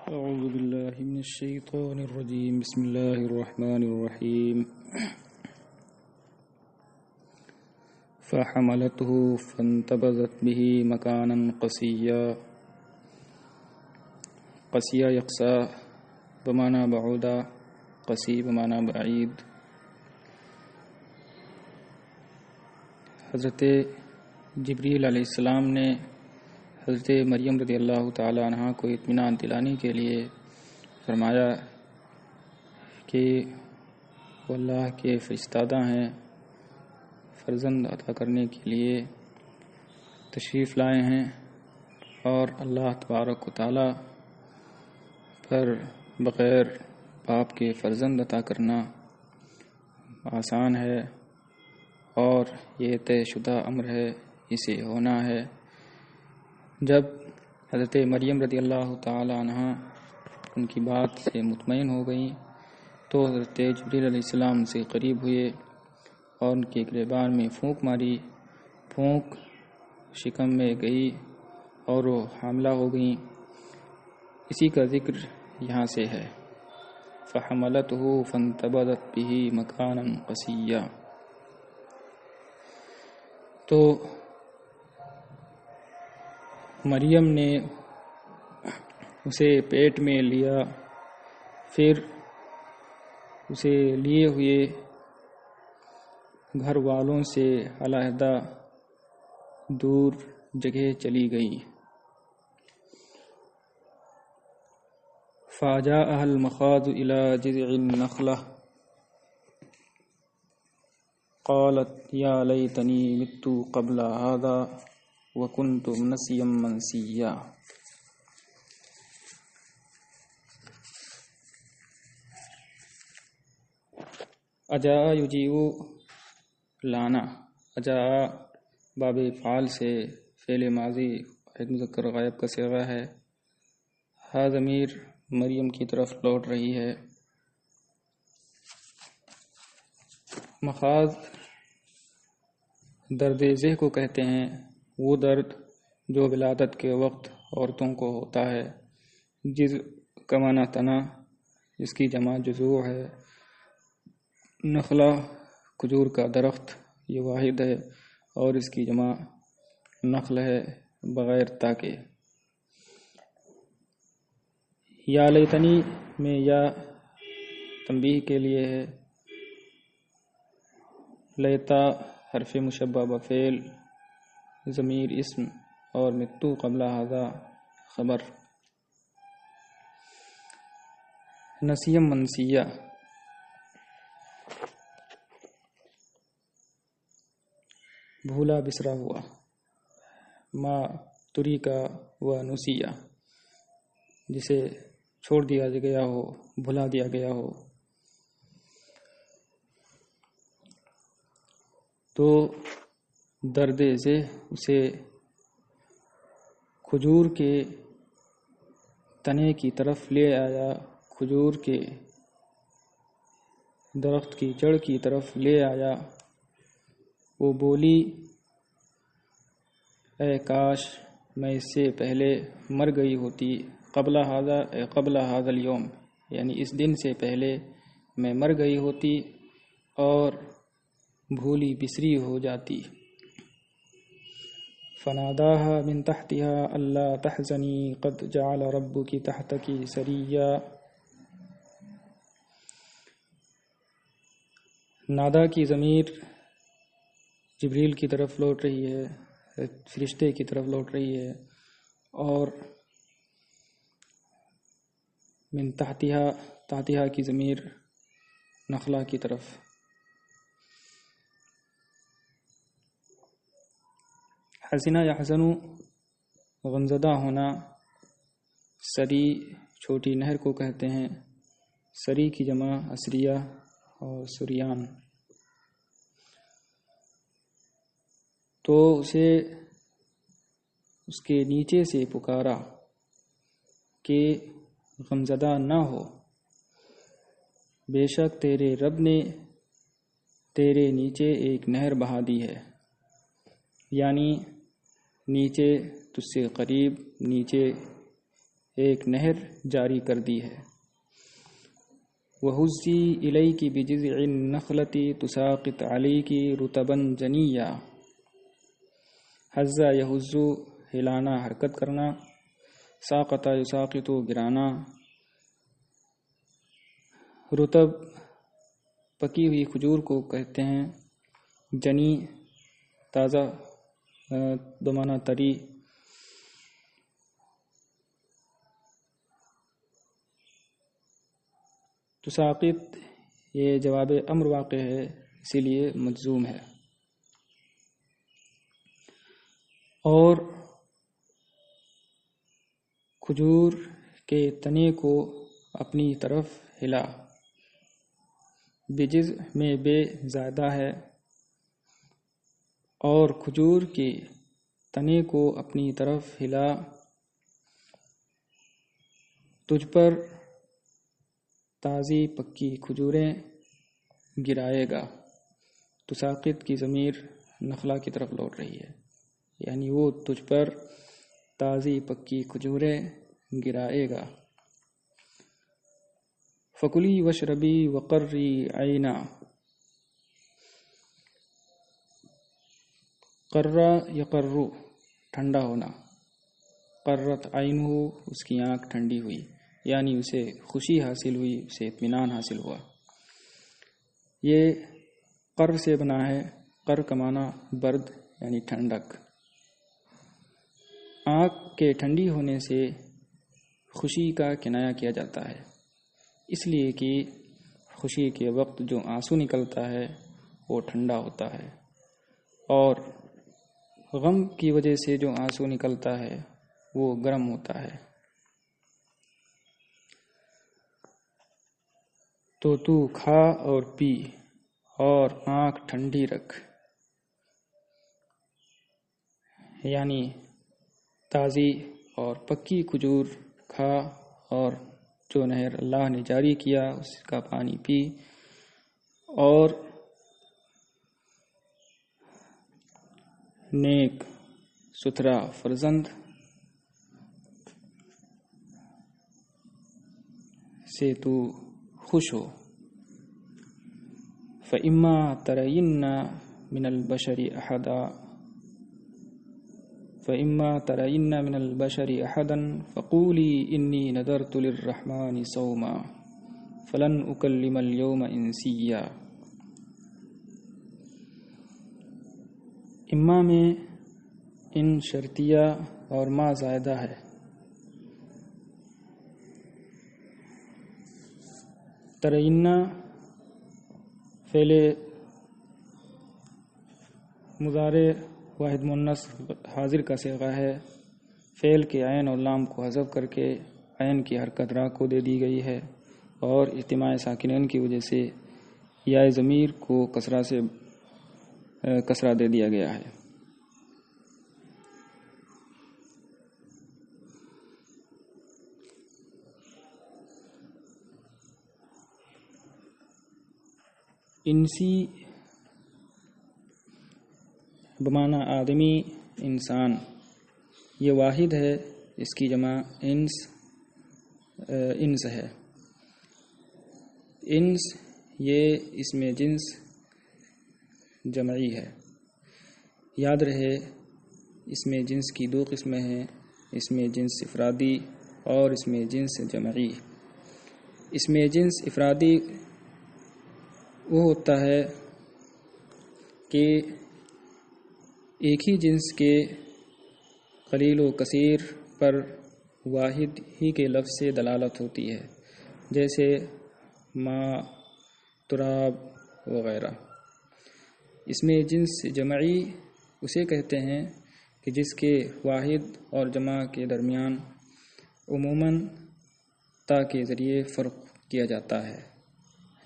أعوذ بالله من الشيطان الرجيم بسم الله الرحمن الرحيم فحملته فانتبذت به مكانا قصيا قصيا يقصى بمعنى بعودا قصي بمعنى بعيد. حضرت جبریل علیہ السلام نے حضرت مریم رضی اللہ تعالی عنہ کو اطمینان دلانے کے لیے فرمایا کہ وہ اللہ کے فرستادہ ہیں، فرزند عطا کرنے کے لیے تشریف لائے ہیں، اور اللہ تبارک و تعالی پر بغیر باپ کے فرزند عطا کرنا آسان ہے، اور یہ طے شدہ امر ہے، اسے ہونا ہے۔ جب حضرت مریم رضی اللہ تعالی عنہ ان کی بات سے مطمئن ہو گئیں تو حضرت جبریل علیہ السلام سے قریب ہوئے اور ان کے گریبان میں پھونک ماری، پھونک شکم میں گئی اور وہ حاملہ ہو گئیں۔ اسی کا ذکر یہاں سے ہے، فحملته فانتبذت به مکانا قصیا۔ تو مریم نے اسے پیٹ میں لیا، پھر اسے لیے ہوئے گھر والوں سے علیحدہ دور جگہ چلی گئی۔ فَجَاءَهَا الْمَخَاضُ إِلَى جِذْعِ النَّخْلَةِ قَالَتْ يَا لَيْتَنِي مِتُّ قَبْلَ هَذَا وَكُنْتُ نَسِيًّا مَنْسِيًّا۔ اجاء یجیء لانا، اجاء باب فعال سے فعل ماضی واحد مذکر غائب کا صیغہ ہے۔ ہا ضمیر مریم کی طرف لوٹ رہی ہے۔ مخاض درد ذہ کو کہتے ہیں، وہ درد جو ولادت کے وقت عورتوں کو ہوتا ہے۔ جزء کا معنی تنا، جس کی جمع جذوع ہے۔ نخلہ کھجور کا درخت، یہ واحد ہے، اور اس کی جمع نخل ہے بغیر تا کے۔ یا لیتنی میں یا تنبیہ کے لیے ہے، لیتا حرف مشبہ بفعل، ضمیر اسم، اور متو قبل ھذا خبر۔ نسیم منسیہ، بھولا بسرا ہوا، ما تری کا و نسیہ، جسے چھوڑ دیا گیا ہو، بھلا دیا گیا ہو۔ تو درد سے اسے کھجور کے تنے کی طرف لے آیا، کھجور کے درخت کی جڑ کی طرف لے آیا۔ وہ بولی، اے کاش میں اس سے پہلے مر گئی ہوتی، قبل ھذا اليوم، یعنی اس دن سے پہلے میں مر گئی ہوتی اور بھولی بسری ہو جاتی۔ فناداها من تحتها الا تحزني قد جعل ربك تحتك سريا۔ نادا کی ضمیر جبریل کی طرف لوٹ رہی ہے، فرشتے کی طرف لوٹ رہی ہے، اور من تحتها کی ضمیر نخلا کی طرف۔ حزنہ یحزن غمزدہ ہونا، سری چھوٹی نہر کو کہتے ہیں، سری کی جمع اسریہ اور سریان۔ تو اسے اس کے نیچے سے پکارا کہ غمزدہ نہ ہو، بے شک تیرے رب نے تیرے نیچے ایک نہر بہا دی ہے، یعنی نیچے تجھ سے قریب، نیچے ایک نہر جاری کر دی ہے۔ وَهُزِّي إِلَيْكِ بِجِذْعِ النَّخْلَةِ تُسَاقِطْ عَلَيْكِ رُطَبًا جَنِيًّا۔ حَزَّ يَحُزُّ ہلانا حرکت کرنا، ساقط یساقط گرانا۔ رطب پکی ہوئی کھجور کو کہتے ہیں، جنی تازہ بمعنی طری۔ تساقط یہ جواب امر واقع ہے، اسی لیے مجزوم ہے۔ اور کھجور کے تنے کو اپنی طرف ہلا، بجز میں بے زائدہ ہے، اور کھجور کے تنے کو اپنی طرف ہلا، تجھ پر تازی پکی کھجوریں گرائے گا۔ تساقط کی ضمیر نخلا کی طرف لوٹ رہی ہے، یعنی وہ تجھ پر تازی پکی کھجوریں گرائے گا۔ فَكُلِي وَاشْرَبِي وَقَرِّي عَيْنًا۔ قرّا یقر ٹھنڈا ہونا، قرت عینہ اس کی آنکھ ٹھنڈی ہوئی، یعنی اسے خوشی حاصل ہوئی، اسے اطمینان حاصل ہوا۔ یہ قر سے بنا ہے، قر کا معنی برد یعنی ٹھنڈک۔ آنکھ کے ٹھنڈی ہونے سے خوشی کا کنایا کیا جاتا ہے، اس لیے کہ خوشی کے وقت جو آنسو نکلتا ہے وہ ٹھنڈا ہوتا ہے، اور غم کی وجہ سے جو آنسو نکلتا ہے وہ گرم ہوتا ہے۔ تو کھا اور پی اور آنکھ ٹھنڈی رکھ، یعنی تازی اور پکی کھجور کھا اور جو نہر اللہ نے جاری کیا اس کا پانی پی، اور نیک ستھرا فرزند سے تو خوش ہو۔ فَإِمَّا تَرَيِنَّ مِنَ الْبَشَرِ أَحَدًا فَقُولِي إِنِّي نَذَرْتُ لِلرَّحْمَنِ صَوْمًا فَلَنْ أُكَلِّمَ الْيَوْمَ إِنْسِيًّا۔ اما میں ان شرطیہ اور ما زائدہ ہے۔ ترینہ فعل مضارع واحد مؤنث حاضر کا صیغہ ہے، فعل کے عین اور لام کو حذف کر کے عین کی حرکت را کو دے دی گئی ہے، اور اجتماع ساکنین کی وجہ سے یا ضمیر کو کسرہ دے دیا گیا ہے۔ انسی بمعنی آدمی، انسان، یہ واحد ہے، اس کی جمع انس ہے۔ انس یہ اسم جنس جمعی ہے۔ یاد رہے اسم جنس کی دو قسمیں ہیں، اسم جنس افرادی اور اسم جنس جمعی۔ اسم جنس افرادی وہ ہوتا ہے کہ ایک ہی جنس کے قلیل و کثیر پر واحد ہی کے لفظ سے دلالت ہوتی ہے، جیسے ماء، تراب وغیرہ۔ اسم جنس جمعی اسے کہتے ہیں کہ جس کے واحد اور جمع کے درمیان عموماً تا کے ذریعے فرق کیا جاتا ہے،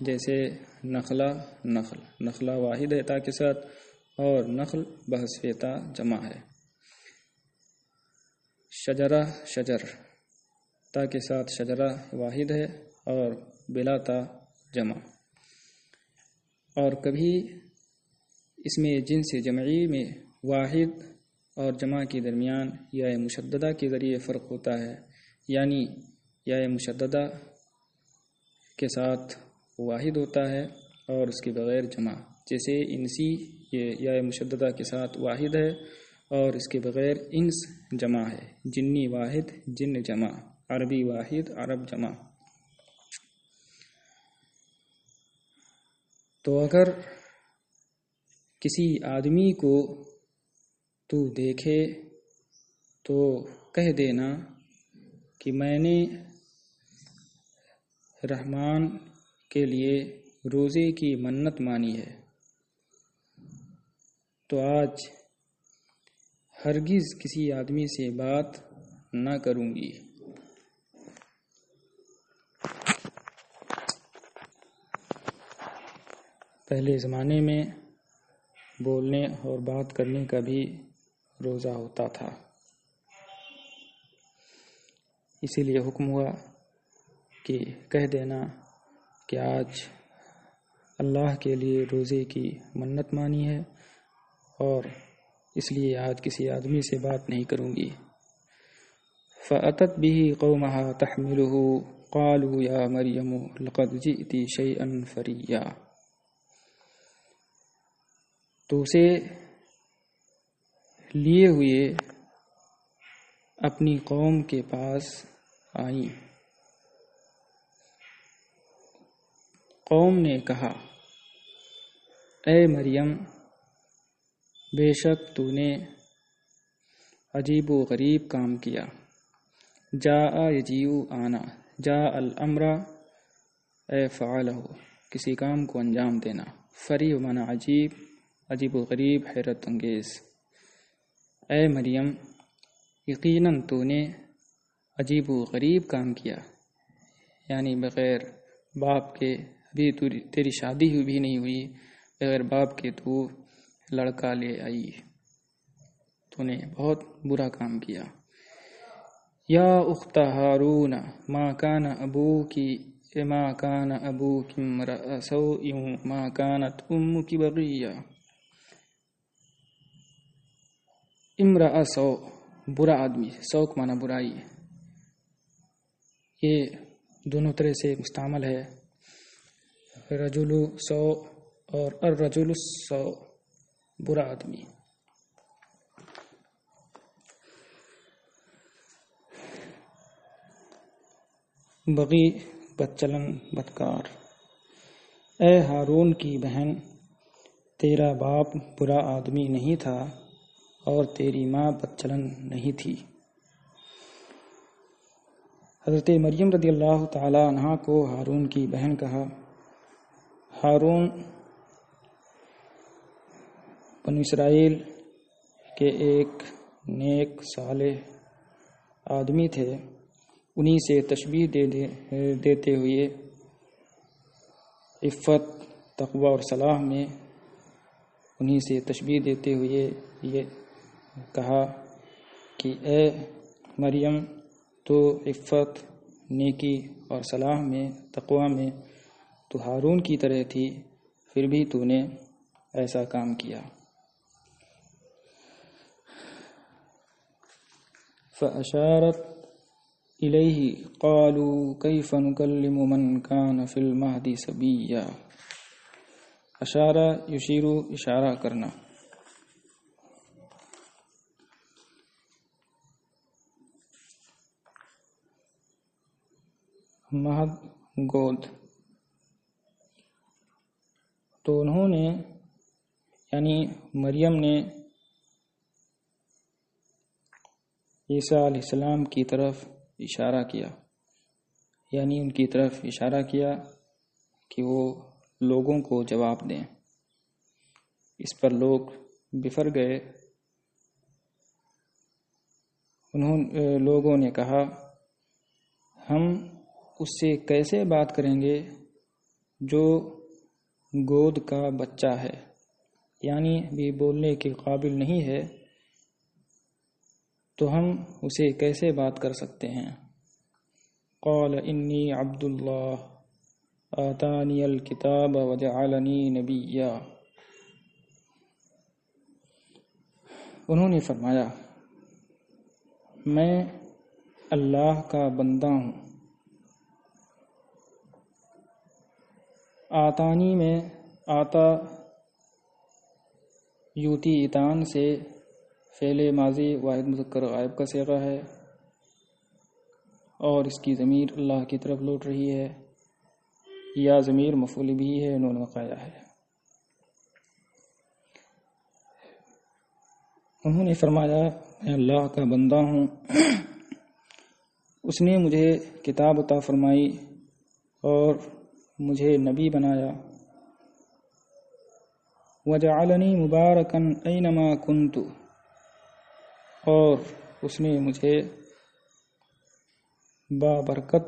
جیسے نخلا، نخلا واحد ہے تا کے ساتھ، اور نخل بحذف تا جمع ہے۔ شجرہ، شجر تا کے ساتھ شجرہ واحد ہے اور بلا تا جمع۔ اور کبھی اسم جنس جمعی میں واحد اور جمع کے درمیان یا مشددہ کے ذریعے فرق ہوتا ہے، یعنی یا مشددہ کے ساتھ واحد ہوتا ہے اور اس کے بغیر جمع، جیسے انسی یہ یا مشددہ کے ساتھ واحد ہے اور اس کے بغیر انس جمع ہے، جنی واحد جن جمع، عربی واحد عرب جمع۔ تو اگر کسی آدمی کو تو دیکھے تو کہہ دینا کہ میں نے رحمان کے لیے روزے کی منت مانی ہے، تو آج ہرگز کسی آدمی سے بات نہ کروں گی۔ پہلے زمانے میں بولنے اور بات کرنے کا بھی روزہ ہوتا تھا، اسی لیے حکم ہوا کہ کہہ دینا کہ آج اللہ کے لیے روزے کی منت مانی ہے اور اس لیے آج کسی آدمی سے بات نہیں کروں گی۔ فَأَتَتْ بِهِ قَوْمَهَا تَحْمِلُهُ قَالُوا يَا مَرْيَمُ لَقَدْ جِئْتِ شَيْئًا فَرِيًّا۔ تو اسے لیے ہوئے اپنی قوم کے پاس آئیں۔ قوم نے کہا، اے مریم، بے شک تو نے عجیب و غریب کام کیا۔ جاء یجیء آنا، جاء الامر اے فعلہ، کسی کام کو انجام دینا، فری مانا عجیب، عجیب و غریب حیرت انگیز۔ اے مریم، یقیناً تو نے عجیب و غریب کام کیا، یعنی بغیر باپ کے، ابھی تیری شادی بھی نہیں ہوئی، بغیر باپ کے تو لڑکا لے آئی، تو نے بہت برا کام کیا۔ یا اخت ہارون ما کان ابوکی امرأ سوء ما کانت امکی بغیہ۔ امرأ سوء برا آدمی، سوء مانا برائی، یہ دونوں طرح سے مستعمل ہے، رجل سوء اور الرجل السوء، برا آدمی۔ بغی بدچلن بدکار۔ اے ہارون کی بہن، تیرا باپ برا آدمی نہیں تھا اور تیری ماں بدچلن نہیں تھی۔ حضرت مریم رضی اللہ تعالی عنہا کو ہارون کی بہن کہا۔ ہارون بنو اسرائیل کے ایک نیک صالح آدمی تھے، انہی سے تشبیہ دیتے ہوئے عفت، تقوی اور صلاح میں انہی سے تشبیہ دیتے ہوئے یہ کہا کہ اے مریم، تو عفت، نیکی اور صلاح میں، تقوی میں تو ہارون کی طرح تھی، پھر بھی تو نے ایسا کام کیا۔ فَأَشَارَتْ إِلَيْهِ قَالُوا كَيْفَ نُكَلِّمُ مَنْ كَانَ فِي الْمَهْدِ صَبِيًّا۔ اشارہ یشیرو، اشارہ کرنا۔ مہد گود، تو انہوں نے یعنی مریم نے عیسیٰ علیہ السلام کی طرف اشارہ کیا، یعنی ان کی طرف اشارہ کیا کہ وہ لوگوں کو جواب دیں۔ اس پر لوگ بفر گئے۔ لوگوں نے کہا، ہم اس سے کیسے بات کریں گے جو گود کا بچہ ہے، یعنی بھی بولنے کے قابل نہیں ہے، تو ہم اسے کیسے بات کر سکتے ہیں؟ قال انی عبد اللہ آتانی الکتاب وجعلنی نبیا۔ انہوں نے فرمایا، میں اللہ کا بندہ ہوں۔ آتانی میں آتا یوتی اتان سے فعل ماضی واحد مذکر غائب کا صیغہ ہے اور اس کی ضمیر اللہ کی طرف لوٹ رہی ہے، یا ضمیر مفعول بھی ہے، نون وقایا ہے۔ انہوں نے فرمایا میں اللہ کا بندہ ہوں، اس نے مجھے کتاب عطا فرمائی اور مجھے نبی بنایا۔ وجعلنی مبارکا اینما کنت، اور اس نے مجھے بابرکت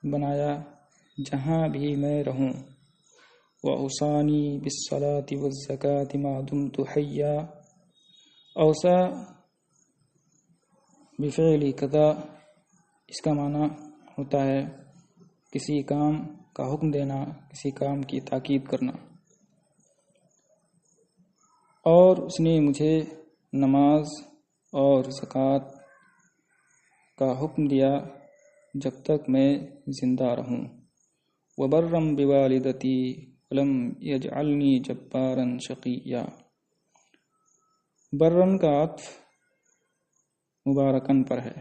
بنایا جہاں بھی میں رہوں۔ وأوصانی بالصلاة والزکاة ما دمت حیا، اوصا بفعل کذا، اس کا معنی ہوتا ہے کسی کام کا حکم دینا، کسی کام کی تاکید کرنا۔ اور اس نے مجھے نماز اور زکوٰۃ کا حکم دیا جب تک میں زندہ رہوں۔ وبرا بوالدتی ولم یجعلنی جبارا شقیا، برن کا عطف مبارکن پر ہے،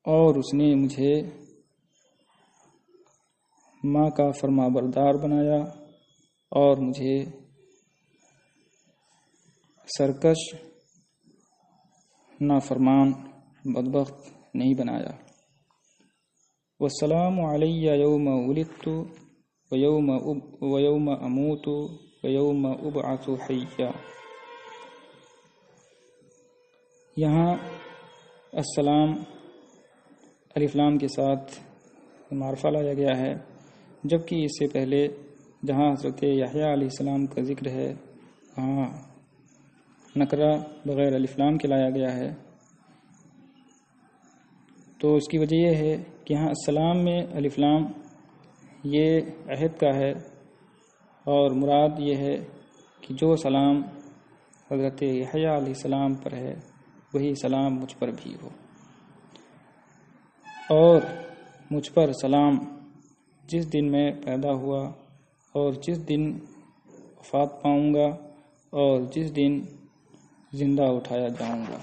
اور اس نے مجھے ماں کا فرما بردار بنایا اور مجھے سرکش نافرمان بدبخت نہیں بنایا۔ والسلام علی یوم ولدت ویوم اموت ویوم ابعث حیا، یہاں السلام الف لام کے ساتھ معرفہ لایا گیا ہے، جبکہ اس سے پہلے جہاں حضرت یحییٰ علیہ السلام کا ذکر ہے وہاں نکرہ بغیر الف لام کے لایا گیا ہے۔ تو اس کی وجہ یہ ہے کہ یہاں السلام میں الف لام یہ عہد کا ہے، اور مراد یہ ہے کہ جو سلام حضرت یحییٰ علیہ السلام پر ہے وہی سلام مجھ پر بھی ہو، اور مجھ پر سلام جس دن میں پیدا ہوا اور جس دن وفات پاؤں گا اور جس دن زندہ اٹھایا جاؤں گا۔